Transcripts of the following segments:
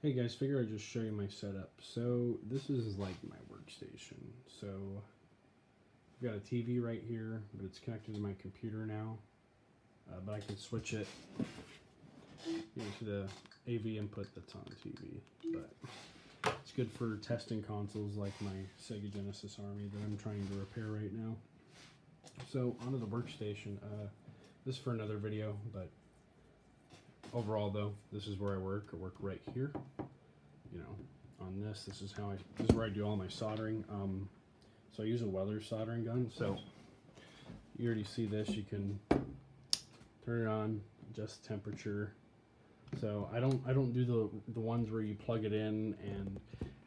Hey guys, figure I'd just show you my setup. So this is like my workstation. So I've got a TV right here, but it's connected to my computer now. But I can switch it into the AV input that's on TV. But it's good for testing consoles like my Sega Genesis Army that I'm trying to repair right now. So onto the workstation. This is for another video, but overall though, this is where I work. I work right here. You know, on this is where I do all my soldering. So I use a Weller soldering gun. So you already see this. You can turn it on, adjust the temperature. So I don't do the ones where you plug it in and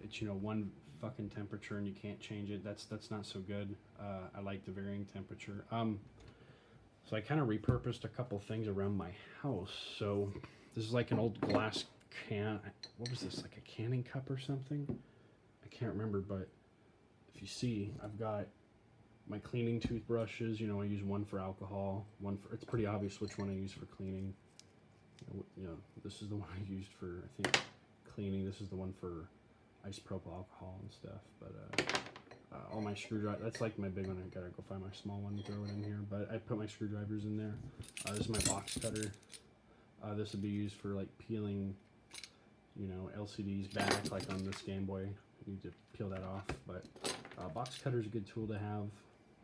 it's, you know, one fucking temperature and you can't change it. That's not so good. I like the varying temperature. So I kind of repurposed a couple things around my house. So this is like an old glass can. What was this, like a canning cup or something? I can't remember, but if you see, I've got my cleaning toothbrushes. You know, I use one for alcohol, one for, it's pretty obvious which one I use for cleaning. You know, this is the one I used for, I think, cleaning. This is the one for isopropyl alcohol and stuff. But all my screwdrivers, that's like my big one. I gotta go find my small one and throw it in here. But I put my screwdrivers in there. This is my box cutter. This would be used for like peeling, you know, LCDs back, like on this Game Boy. You need to peel that off. But box cutter is a good tool to have,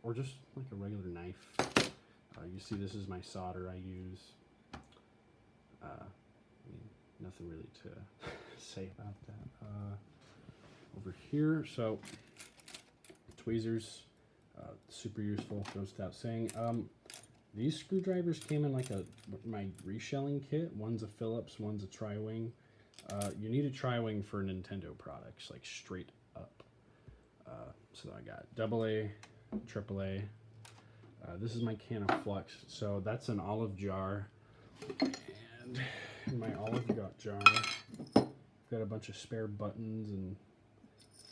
or just like a regular knife. You see, this is my solder I use. I mean, nothing really to say about that. Over here, so tweezers, super useful, goes without saying. These screwdrivers came in like my reshelling kit. One's a Phillips, one's a tri-wing. You need a tri-wing for Nintendo products, like straight up. So I got AA, AAA. This is my can of flux. So that's an olive jar. And in my olive jar, I've got a bunch of spare buttons and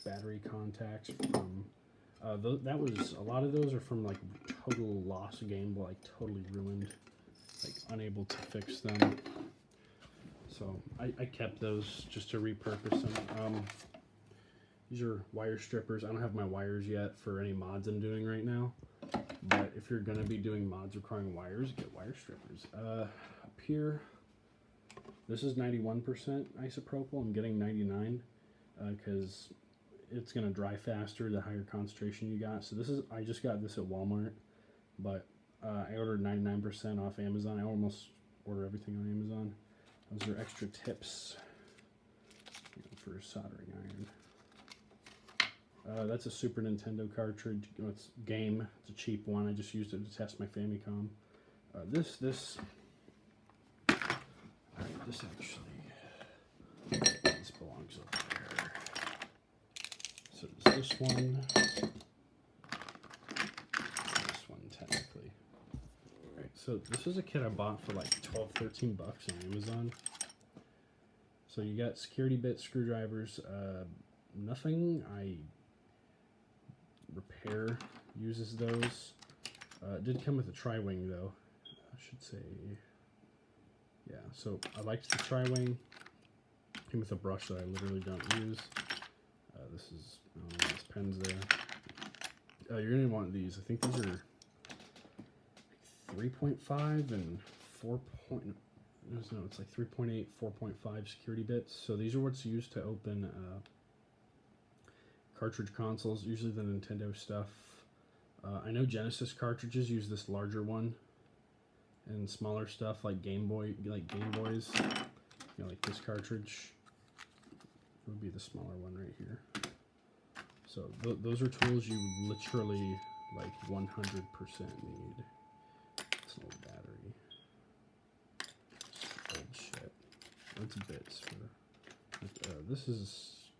battery contacts from that was, a lot of those are from like total lost Game Boy, like totally ruined, like unable to fix them. So I kept those just to repurpose them. These are wire strippers. I don't have my wires yet for any mods I'm doing right now, but if you're gonna be doing mods requiring wires, get wire strippers. Up here, this is 91% isopropyl. I'm getting 99 because it's gonna dry faster the higher concentration you got. So this is, I just got this at Walmart, but I ordered 99% off Amazon. I almost order everything on Amazon. Those are extra tips, you know, for soldering iron. That's a Super Nintendo cartridge. You know, it's game. It's a cheap one. I just used it to test my Famicom. This belongs up there. So does this one, technically. Alright, so this is a kit I bought for like 12-13 bucks on Amazon. So you got security bit screwdrivers. Nothing I repair uses those. It did come with a tri-wing though, I should say. Yeah, so I liked the tri-wing. Came with a brush that I literally don't use. This is, this pen's there. You're gonna want these. I think these are 3.5 and 4. No, it's like 3.8, 4.5 security bits. So these are what's used to open cartridge consoles, usually the Nintendo stuff. I know Genesis cartridges use this larger one, and smaller stuff like Game Boys, you know, like this cartridge would be the smaller one right here. So those are tools you literally like 100% need. It's an old battery. Old shit. That's bits for.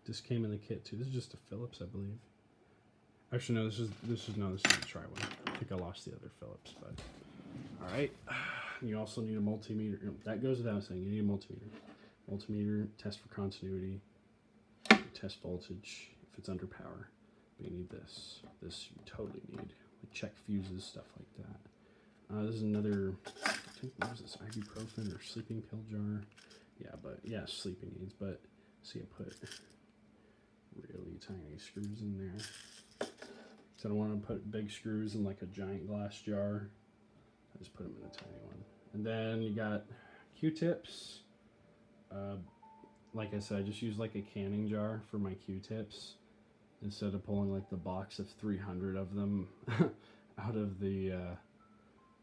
This came in the kit too. This is just a Phillips, I believe. Actually, no. This is the tri-wing. I think I lost the other Phillips, but all right. You also need a multimeter. That goes without saying. You need a multimeter. Multimeter, test for continuity, test voltage if it's under power. But you need this. This you totally need. Like check fuses, stuff like that. This is another, I think, what is this, ibuprofen or sleeping pill jar? Yeah, but yeah, sleeping aids. But See, I put really tiny screws in there. So I don't want to put big screws in like a giant glass jar. I just put them in a tiny one. And then you got Q-tips. Like I said, I just use like a canning jar for my Q-tips instead of pulling like the box of 300 of them out of the,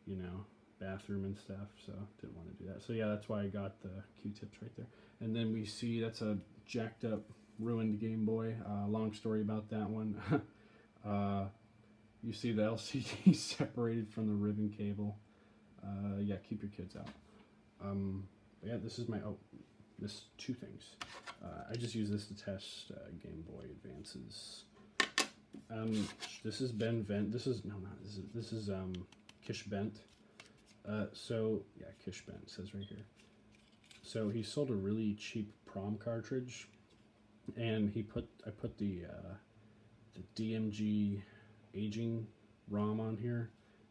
you know, bathroom and stuff. So didn't want to do that. So yeah, that's why I got the Q-tips right there. And then we see that's a jacked up, ruined Game Boy. Long story about that one. You see the LCD separated from the ribbon cable. Yeah, keep your kids out. Yeah, this is my, this two things. I just use this to test Game Boy Advances. This is Ben Vent. This is, no, not, this is Kish Bent. So, yeah, Kish Bent says right here. So he sold a really cheap prom cartridge, and I put the DMG aging ROM on here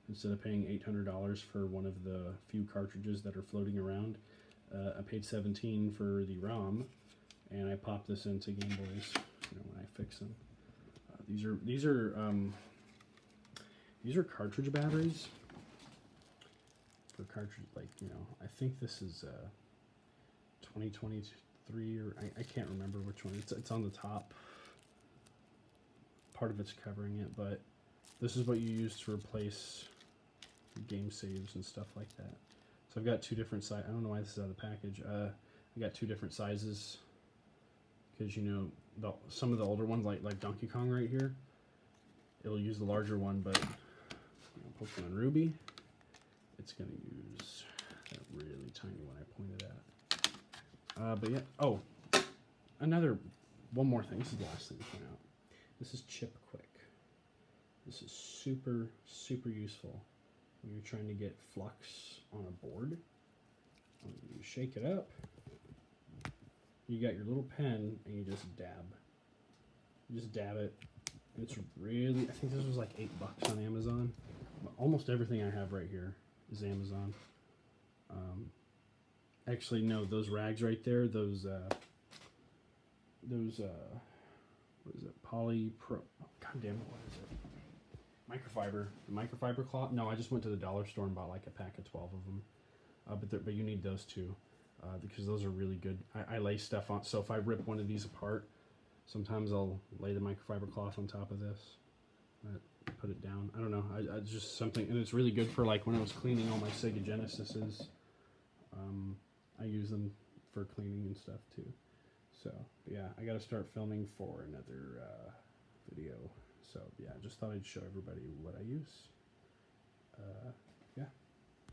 instead of paying $800 for one of the few cartridges that are floating around. I paid $17 for the ROM, and I popped this into Game Boys, you know, when I fix them. These are cartridge batteries for cartridge, like, you know, I think this is 2023, or I can't remember which one. It's on the top. Part of it's covering it, but this is what you use to replace game saves and stuff like that. So I've got two different sizes. I don't know why this is out of the package. I got two different sizes because, you know, some of the older ones, like Donkey Kong right here, it'll use the larger one, but you know, Pokemon Ruby, it's going to use that really tiny one I pointed at. But yeah, oh, one more thing. This is the last thing to point out. This is Chip Quick. This is super, super useful when you're trying to get flux on a board. You shake it up, you got your little pen, and you just dab. You just dab it. It's really, I think this was like $8 on Amazon. Almost everything I have right here is Amazon. Actually, no, those rags right there, those what is it? Polypro, oh, God damn it, what is it? Microfiber. The microfiber cloth? No, I just went to the dollar store and bought like a pack of 12 of them. But you need those too, because those are really good. I lay stuff on, so if I rip one of these apart, sometimes I'll lay the microfiber cloth on top of this, put it down. I don't know, I just something, and it's really good for like when I was cleaning all my Sega Genesises. I use them for cleaning and stuff too. So, yeah, I got to start filming for another video. So, yeah, just thought I'd show everybody what I use.